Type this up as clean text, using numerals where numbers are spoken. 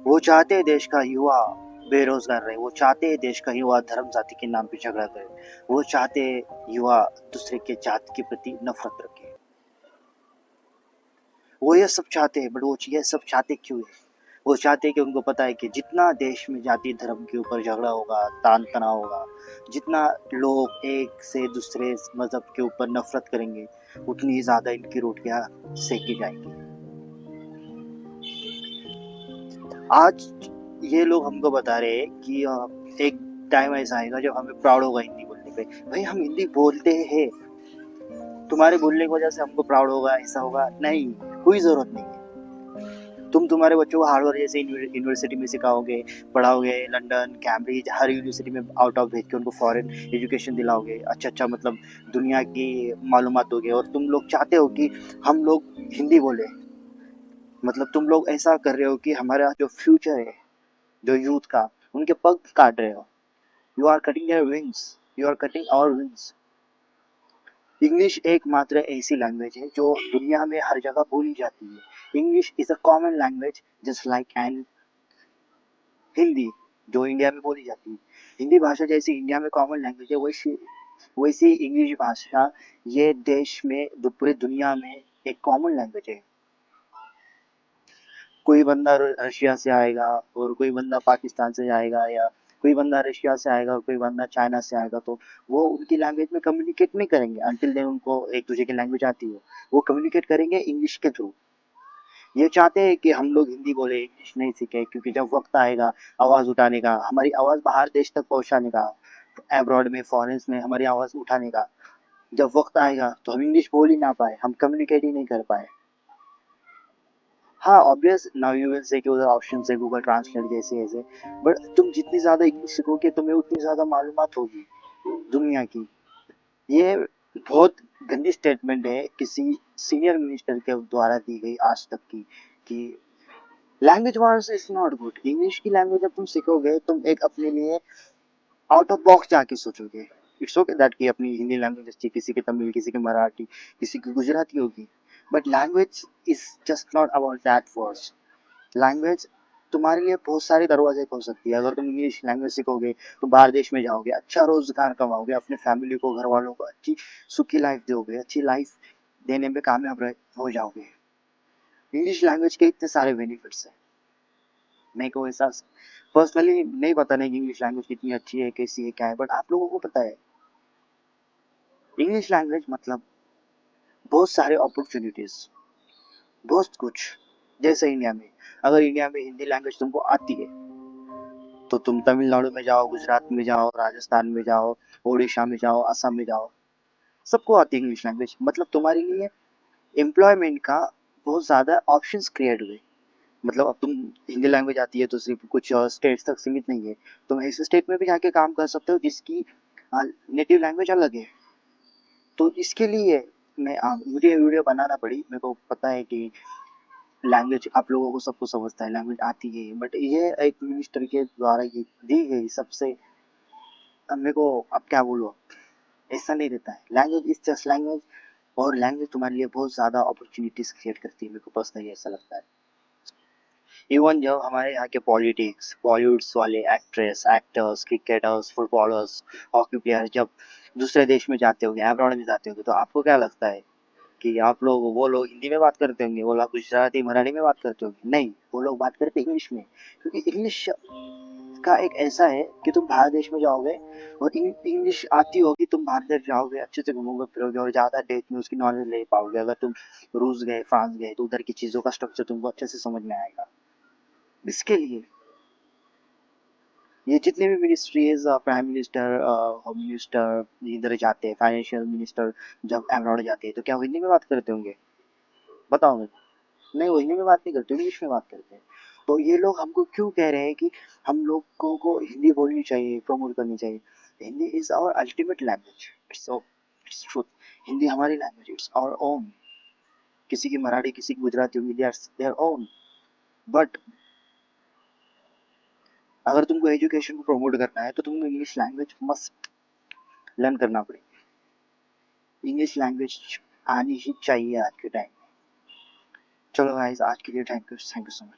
वो चाहते हैं देश का युवा बेरोजगार रहे, वो चाहते हैं देश का युवा धर्म जाति के नाम पे झगड़ा करे, वो चाहते हैं युवा दूसरे के जात के प्रति नफरत रखे। वो ये सब चाहते हैं, बट वो ये सब चाहते क्यों है? वो चाहते हैं कि उनको पता है कि जितना देश में जाति धर्म के ऊपर झगड़ा होगा, तान तनाव होगा, जितना लोग एक से दूसरे मजहब के ऊपर नफरत करेंगे, उतनी ज्यादा इनकी रोटियां सेकी जाएंगी। आज ये लोग हमको बता रहे हैं कि एक टाइम ऐसा आएगा जब हमें प्राउड होगा हिंदी बोलने पे। भाई हम हिंदी बोलते हैं, तुम्हारे बोलने की वजह से हमको प्राउड होगा ऐसा होगा नहीं, कोई जरूरत नहीं है। तुम तुम्हारे बच्चों को हार्वर्ड जैसे यूनिवर्सिटी में सिखाओगे, पढ़ाओगे, लंदन कैम्ब्रिज हर यूनिवर्सिटी में आउट ऑफ भेज के उनको फॉरेन एजुकेशन दिलाओगे, अच्छा मतलब दुनिया की मालूमात दोगे, और तुम लोग चाहते हो कि हम लोग हिंदी बोले। मतलब तुम लोग ऐसा कर रहे हो कि हमारा जो फ्यूचर है, जो यूथ का, उनके पग काट रहे हो। You are cutting their wings, you are cutting our wings. English एकमात्र ऐसी लैंग्वेज है जो दुनिया में हर जगह बोली जाती है। English is a common language just like an Hindi जो इंडिया में बोली जाती है। हिंदी भाषा जैसी इंडिया में कॉमन लैंग्वेज है, वैसी वैसी इंग्लिश भाषा ये देश में पूरी दुनिया में एक कॉमन लैंग्वेज है। कोई बंदा रशिया से आएगा और कोई बंदा पाकिस्तान से आएगा, या कोई बंदा रशिया से आएगा और कोई बंदा चाइना से आएगा, तो वो उनकी लैंग्वेज में कम्युनिकेट नहीं करेंगे अनटिल देन उनको एक दूसरे की लैंग्वेज आती हो। वो कम्युनिकेट करेंगे इंग्लिश के थ्रू। ये चाहते हैं कि हम लोग हिंदी बोले, इंग्लिश नहीं सीखे, क्योंकि जब वक्त आएगा आवाज उठाने का, हमारी आवाज बाहर देश तक पहुंचाने का, अब्रॉड में फॉरेन्स में हमारी आवाज उठाने का, जब वक्त आएगा तो हम इंग्लिश बोल ही ना पाए, हम कम्युनिकेट ही नहीं कर पाए। हाँ obvious now you will say कि उधर ऑप्शन है गूगल ट्रांसलेट जैसे ऐसे, बट तुम जितनी ज्यादा इंग्लिश सीखोगे तुम्हें उतनी ज्यादा मालूमात होगी दुनिया की। ये बहुत गंदी स्टेटमेंट है किसी सीनियर मिनिस्टर के द्वारा दी गई आज तक की, कि language wars is not good. English की लैंग्वेज जब तुम सीखोगे तुम एक अपने लिए आउट ऑफ बॉक्स जाके सोचोगे। इट्स ओके दैट कि अपनी हिंदी लैंग्वेज अच्छी, किसी की तमिल, किसी की मराठी, किसी की गुजराती होगी, but language is just not about that words. Language तुम्हारे लिए बहुत सारे दरवाजे खोल सकती है। अगर तुम इंग्लिश लैंग्वेज सीखोगे तो बाहर देश में जाओगे, अच्छा रोजगार कमाओगे, अपने फैमिली को, घर वालों को अच्छी सुखी लाइफ दोगे, अच्छी लाइफ देने में कामयाब हो जाओगे। इंग्लिश लैंग्वेज के इतने सारे बेनिफिट्स हैं। मेरे को ऐसा पर्सनली नहीं पता नहीं कि इंग्लिश लैंग्वेज कितनी अच्छी है, कैसी है, क्या है, बट आप लोगों को पता है इंग्लिश लैंग्वेज मतलब बहुत सारे अपॉर्चुनिटीज, बहुत कुछ। जैसे इंडिया में, अगर इंडिया में हिंदी लैंग्वेज तुमको आती है तो तुम तमिलनाडु में जाओ, गुजरात में जाओ, राजस्थान में जाओ, ओडिशा में जाओ, असम में जाओ, सबको आती है इंग्लिश लैंग्वेज। मतलब तुम्हारे लिए एम्प्लॉयमेंट का बहुत ज्यादा ऑप्शंस क्रिएट हुए। मतलब अब तुम हिंदी लैंग्वेज आती है तो सिर्फ कुछ स्टेट्स तक सीमित नहीं है, तुम ऐसे स्टेट में भी जाके काम कर सकते हो जिसकी नेटिव लैंग्वेज अलग है। तो इसके लिए मुझे वीडियो बनाना पड़ी। मेरे को पता है कि लैंग्वेज आप लोगों को सबको समझता है, लैंग्वेज आती है, बट ये एक मिनिस्टर के द्वारा ये दी गई सबसे, अब मेरे को अब क्या बोलूँ, ऐसा नहीं रहता है। लैंग्वेज इज जस्ट लैंग्वेज, और लैंग्वेज तुम्हारे लिए बहुत ज्यादा अपॉर्चुनिटीज क्रिएट करती है, मेरे को पर्सनली ऐसा लगता है। इवन जब हमारे यहाँ के पॉलिटिक्स, बॉलीवुड्स वाले actress, actors, cricketers, footballers, hockey players जब दूसरे देश में जाते होंगे, अब्रॉड में जाते होंगे, तो आपको क्या लगता है कि आप लोग, वो लोग हिंदी में बात करते होंगे, वो लोग गुजराती मराठी में बात करते होंगे? नहीं, वो लोग बात करते इंग्लिश में, क्योंकि इंग्लिश का एक ऐसा है कि तुम बाहर देश में जाओगे और इंग्लिश आती होगी, तुम बाहर देश जाओगे, अच्छे से घूमोगे फिरोगे और ज्यादा देश में उसकी नॉलेज ले पाओगे। अगर तुम रूस गए, फ्रांस गए, तो उधर की चीजों का स्ट्रक्चर तुमको अच्छे से समझ में आएगा। इसके लिए ये जितने भी ministries, prime minister, home minister इधर जाते हैं, फाइनेंशियल मिनिस्टर जब अब्रॉड जाते हैं, तो क्या वो हिंदी में बात करते होंगे? बताओ मुझे। नहीं, वो हिंदी में बात नहीं करते, इंग्लिश में बात करते हैं। तो ये लोग हमको क्यों कह रहे हैं कि हम लोगों को हिंदी बोलनी चाहिए, प्रमोट करनी चाहिए? Hindi is our ultimate language, it's truth. Hindi हमारी लैंग्वेज, इट्स आवर ओन। किसी की मराठी, किसी की गुजराती होगी, देयर ओन। बट अगर तुमको एजुकेशन को प्रमोट करना है तो तुमको इंग्लिश लैंग्वेज मस्ट लर्न करना पड़ेगा। इंग्लिश लैंग्वेज आनी ही चाहिए आज के टाइम। चलो गाइस, आज के लिए थैंक यू सो मच।